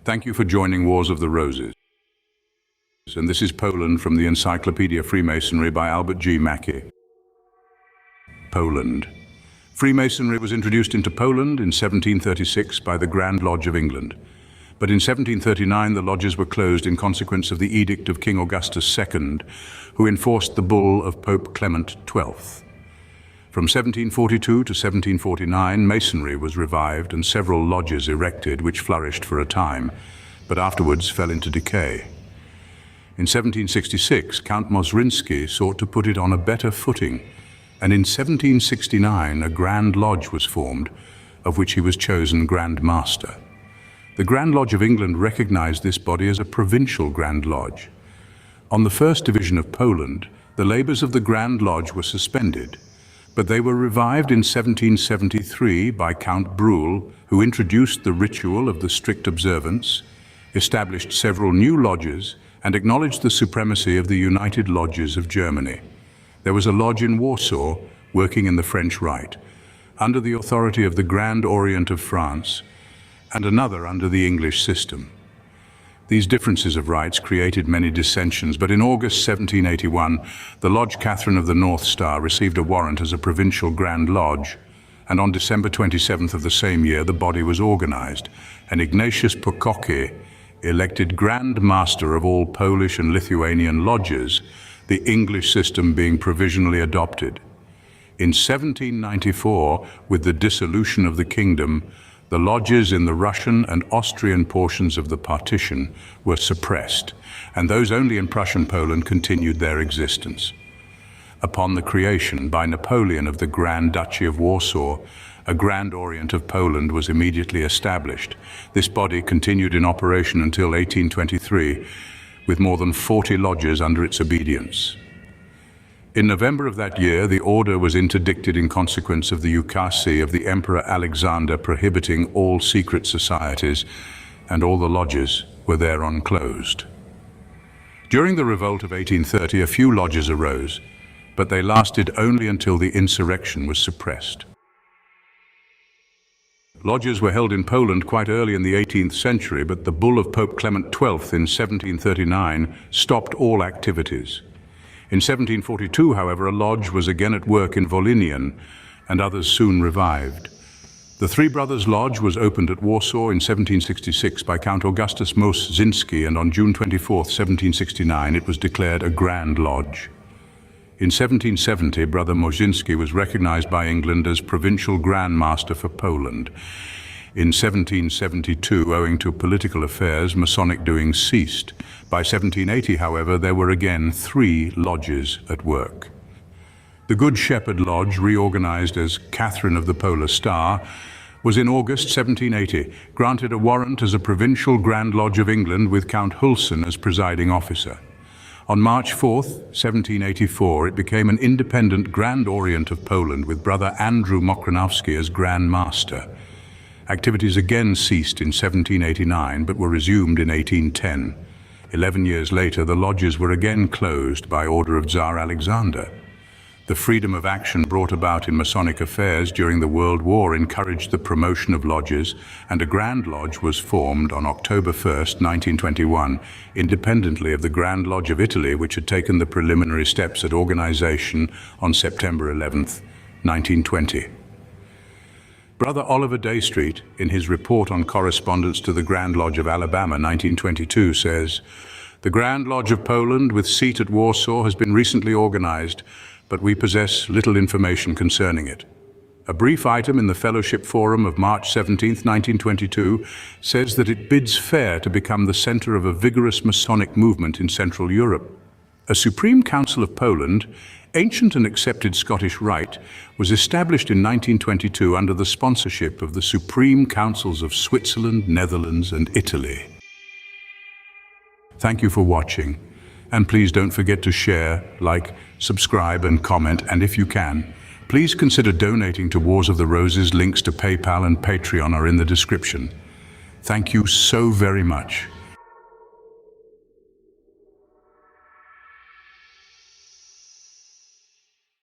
Thank you for joining Wars of the Roses. And this is Poland from the Encyclopedia of Freemasonry by Albert G. Mackey. Poland. Freemasonry was introduced into Poland in 1736 by the Grand Lodge of England. But in 1739 the lodges were closed in consequence of the edict of King Augustus II, who enforced the bull of Pope Clement XII. From 1742 to 1749, Masonry was revived and several lodges erected which flourished for a time, but afterwards fell into decay. In 1766, Count Masrinsky sought to put it on a better footing, and in 1769 a Grand Lodge was formed, of which he was chosen Grand Master. The Grand Lodge of England recognized this body as a provincial Grand Lodge. On the First Division of Poland, the labors of the Grand Lodge were suspended, but they were revived in 1773 by Count Brule, who introduced the ritual of the strict observance, established several new lodges, and acknowledged the supremacy of the United Lodges of Germany. There was a lodge in Warsaw, working in the French Rite, under the authority of the Grand Orient of France, and another under the English system. These differences of rites created many dissensions, but in August 1781, the Lodge Catherine of the North Star received a warrant as a provincial Grand Lodge, and on December 27th of the same year, the body was organized, and Ignatius Pokoki elected Grand Master of all Polish and Lithuanian lodges, the English system being provisionally adopted. In 1794, with the dissolution of the kingdom, the lodges in the Russian and Austrian portions of the partition were suppressed, and those only in Prussian Poland continued their existence. Upon the creation by Napoleon of the Grand Duchy of Warsaw, a Grand Orient of Poland was immediately established. This body continued in operation until 1823, with more than 40 lodges under its obedience. In November of that year, the order was interdicted in consequence of the ukase of the Emperor Alexander prohibiting all secret societies, and all the lodges were thereon closed. During the revolt of 1830, a few lodges arose, but they lasted only until the insurrection was suppressed. Lodges were held in Poland quite early in the 18th century, but the bull of Pope Clement XII in 1739 stopped all activities. In 1742, however, a lodge was again at work in Volhynian, and others soon revived. The Three Brothers Lodge was opened at Warsaw in 1766 by Count Augustus Masrinsky, and on June 24, 1769, it was declared a Grand Lodge. In 1770, Brother Masrinsky was recognized by England as Provincial Grand Master for Poland. In 1772, owing to political affairs, Masonic doings ceased. By 1780, however, there were again 3 lodges at work. The Good Shepherd Lodge, reorganized as Catherine of the Polar Star, was in August 1780 granted a warrant as a Provincial Grand Lodge of England with Count Hulsen as presiding officer. On March 4, 1784, it became an independent Grand Orient of Poland with Brother Andrew Mokranowski as Grand Master. Activities again ceased in 1789, but were resumed in 1810. 11 years later, the lodges were again closed by order of Tsar Alexander. The freedom of action brought about in Masonic affairs during the World War encouraged the promotion of lodges, and a Grand Lodge was formed on October 1, 1921, independently of the Grand Lodge of Italy, which had taken the preliminary steps at organization on September 11, 1920. Brother Oliver Daystreet, in his report on correspondence to the Grand Lodge of Alabama, 1922, says, "The Grand Lodge of Poland, with seat at Warsaw, has been recently organized, but we possess little information concerning it. A brief item in the Fellowship Forum of March 17, 1922, says that it bids fair to become the center of a vigorous Masonic movement in Central Europe. A Supreme Council of Poland, ancient and accepted Scottish rite, was established in 1922 under the sponsorship of the Supreme Councils of Switzerland, Netherlands, and Italy." Thank you for watching, and please don't forget to share, like, subscribe, and comment, and if you can, please consider donating to Wars of the Roses. Links to PayPal and Patreon are in the description. Thank you so very much.